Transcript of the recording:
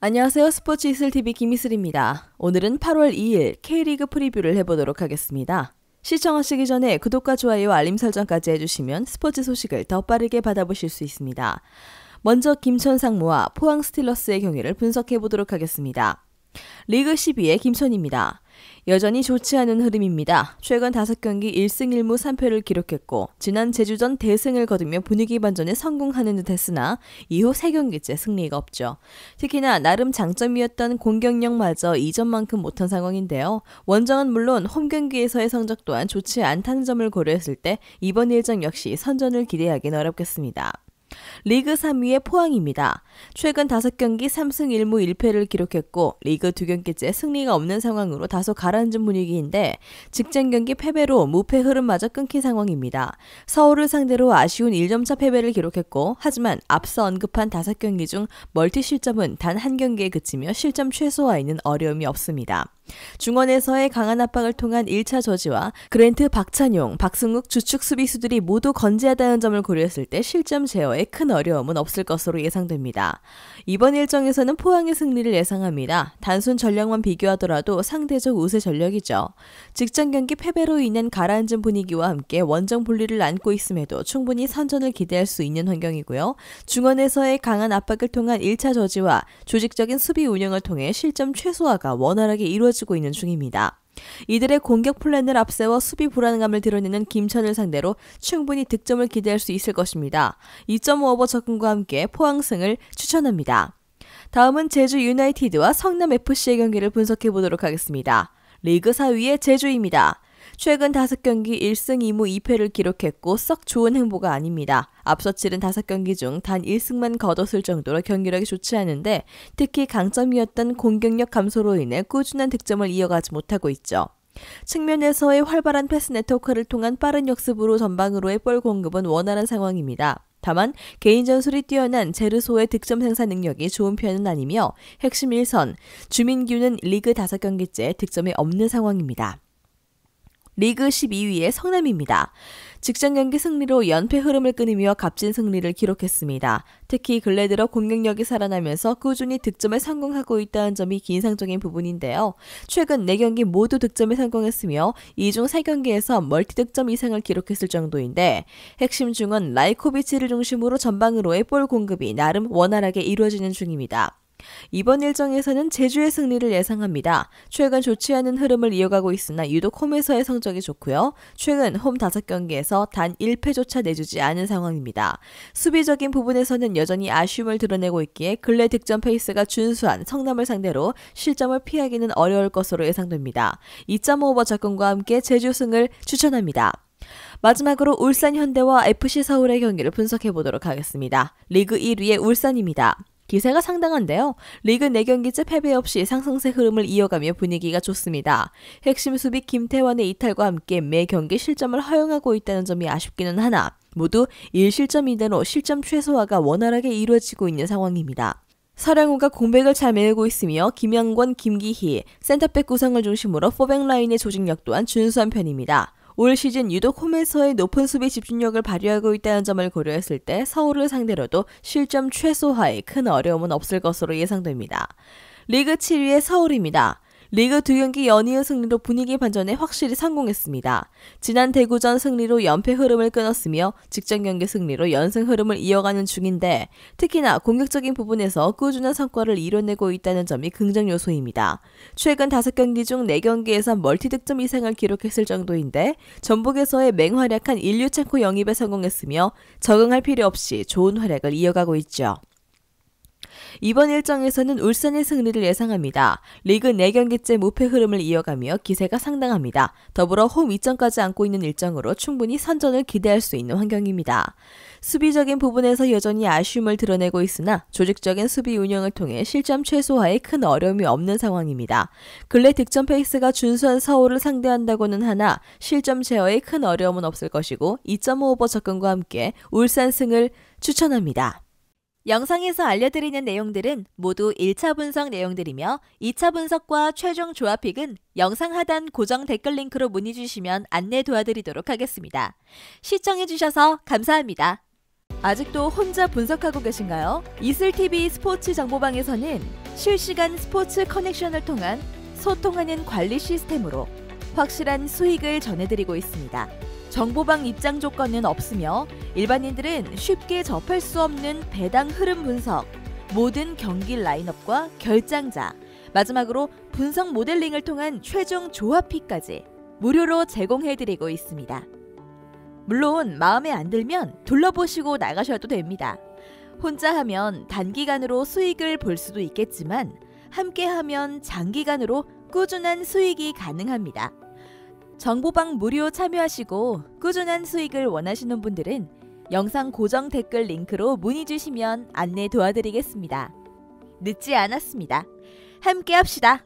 안녕하세요. 스포츠 이슬TV 김이슬입니다. 오늘은 8월 2일 K리그 프리뷰를 해보도록 하겠습니다. 시청하시기 전에 구독과 좋아요, 알림 설정까지 해주시면 스포츠 소식을 더 빠르게 받아보실 수 있습니다. 먼저 김천 상무와 포항 스틸러스의 경기를 분석해보도록 하겠습니다. 리그 12의 김천입니다. 여전히 좋지 않은 흐름입니다. 최근 5경기 1승 1무 3패를 기록했고 지난 제주전 대승을 거두며 분위기 반전에 성공하는 듯 했으나 이후 3경기째 승리가 없죠. 특히나 나름 장점이었던 공격력마저 2점만큼 못한 상황인데요. 원정은 물론 홈경기에서의 성적 또한 좋지 않다는 점을 고려했을 때 이번 일정 역시 선전을 기대하긴 어렵겠습니다. 리그 3위의 포항입니다. 최근 5경기 3승 1무 1패를 기록했고 리그 2경기째 승리가 없는 상황으로 다소 가라앉은 분위기인데 직전 경기 패배로 무패 흐름마저 끊긴 상황입니다. 서울을 상대로 아쉬운 1점차 패배를 기록했고 하지만 앞서 언급한 5경기 중 멀티 실점은 단 한 경기에 그치며 실점 최소화에는 어려움이 없습니다. 중원에서의 강한 압박을 통한 1차 저지와 그랜트, 박찬용, 박승욱 주축 수비수들이 모두 건재하다는 점을 고려했을 때 실점 제어에 큰 어려움은 없을 것으로 예상됩니다. 이번 일정에서는 포항의 승리를 예상합니다. 단순 전력만 비교하더라도 상대적 우세 전력이죠. 직전 경기 패배로 인한 가라앉은 분위기와 함께 원정 분리를 안고 있음에도 충분히 선전을 기대할 수 있는 환경이고요. 중원에서의 강한 압박을 통한 1차 저지와 조직적인 수비 운영을 통해 실점 최소화가 원활하게 이루어지고 있는 중입니다. 이들의 공격 플랜을 앞세워 수비 불안감을 드러내는 김천을 상대로 충분히 득점을 기대할 수 있을 것입니다. 2.5오버 접근과 함께 포항승을 추천합니다. 다음은 제주 유나이티드와 성남FC의 경기를 분석해보도록 하겠습니다. 리그 4위의 제주입니다. 최근 5경기 1승 2무 2패를 기록했고 썩 좋은 행보가 아닙니다. 앞서 치른 5경기 중 단 1승만 거뒀을 정도로 경기력이 좋지 않은데 특히 강점이었던 공격력 감소로 인해 꾸준한 득점을 이어가지 못하고 있죠. 측면에서의 활발한 패스 네트워크를 통한 빠른 역습으로 전방으로의 볼 공급은 원활한 상황입니다. 다만 개인 전술이 뛰어난 제르소의 득점 생산 능력이 좋은 편은 아니며 핵심 1선, 주민규는 리그 5경기째 득점이 없는 상황입니다. 리그 12위의 성남입니다. 직전 경기 승리로 연패 흐름을 끊으며 값진 승리를 기록했습니다. 특히 근래 들어 공격력이 살아나면서 꾸준히 득점에 성공하고 있다는 점이 인상적인 부분인데요. 최근 4경기 모두 득점에 성공했으며 이 중 3경기에서 멀티득점 이상을 기록했을 정도인데 핵심 중원 라이코비치를 중심으로 전방으로의 볼 공급이 나름 원활하게 이루어지는 중입니다. 이번 일정에서는 제주의 승리를 예상합니다. 최근 좋지 않은 흐름을 이어가고 있으나 유독 홈에서의 성적이 좋고요. 최근 홈 5경기에서 단 1패조차 내주지 않은 상황입니다. 수비적인 부분에서는 여전히 아쉬움을 드러내고 있기에 근래 득점 페이스가 준수한 성남을 상대로 실점을 피하기는 어려울 것으로 예상됩니다. 2.5오버 접근과 함께 제주승을 추천합니다. 마지막으로 울산 현대와 FC 서울의 경기를 분석해보도록 하겠습니다. 리그 1위의 울산입니다. 기세가 상당한데요. 리그 4경기째 패배 없이 상승세 흐름을 이어가며 분위기가 좋습니다. 핵심 수비 김태환의 이탈과 함께 매 경기 실점을 허용하고 있다는 점이 아쉽기는 하나 모두 1실점 이내로 실점 최소화가 원활하게 이루어지고 있는 상황입니다. 서량우가 공백을 잘 메우고 있으며 김영권, 김기희, 센터백 구성을 중심으로 포백 라인의 조직력 또한 준수한 편입니다. 올 시즌 유독 홈에서의 높은 수비 집중력을 발휘하고 있다는 점을 고려했을 때 서울을 상대로도 실점 최소화에 큰 어려움은 없을 것으로 예상됩니다. 리그 7위의 서울입니다. 리그 2경기 연이은 승리로 분위기 반전에 확실히 성공했습니다. 지난 대구전 승리로 연패 흐름을 끊었으며 직전 경기 승리로 연승 흐름을 이어가는 중인데 특히나 공격적인 부분에서 꾸준한 성과를 이뤄내고 있다는 점이 긍정 요소입니다. 최근 5경기 중 4경기에서 멀티득점 이상을 기록했을 정도인데 전북에서의 맹활약한 일류첸코 영입에 성공했으며 적응할 필요 없이 좋은 활약을 이어가고 있죠. 이번 일정에서는 울산의 승리를 예상합니다. 리그 4경기째 무패 흐름을 이어가며 기세가 상당합니다. 더불어 홈 2점까지 안고 있는 일정으로 충분히 선전을 기대할 수 있는 환경입니다. 수비적인 부분에서 여전히 아쉬움을 드러내고 있으나 조직적인 수비 운영을 통해 실점 최소화에 큰 어려움이 없는 상황입니다. 근래 득점 페이스가 준수한 서울을 상대한다고는 하나 실점 제어에 큰 어려움은 없을 것이고 2.5오버 접근과 함께 울산 승을 추천합니다. 영상에서 알려드리는 내용들은 모두 1차 분석 내용들이며 2차 분석과 최종 조합픽은 영상 하단 고정 댓글 링크로 문의 주시면 안내 도와드리도록 하겠습니다. 시청해주셔서 감사합니다. 아직도 혼자 분석하고 계신가요? 이슬TV 스포츠 정보방에서는 실시간 스포츠 커넥션을 통한 소통하는 관리 시스템으로 확실한 수익을 전해드리고 있습니다. 정보방 입장 조건은 없으며 일반인들은 쉽게 접할 수 없는 배당 흐름 분석, 모든 경기 라인업과 결장자, 마지막으로 분석 모델링을 통한 최종 조합픽까지 무료로 제공해드리고 있습니다. 물론 마음에 안 들면 둘러보시고 나가셔도 됩니다. 혼자 하면 단기간으로 수익을 볼 수도 있겠지만 함께 하면 장기간으로 꾸준한 수익이 가능합니다. 정보방 무료 참여하시고 꾸준한 수익을 원하시는 분들은 영상 고정 댓글 링크로 문의 주시면 안내 도와드리겠습니다. 늦지 않았습니다. 함께 합시다.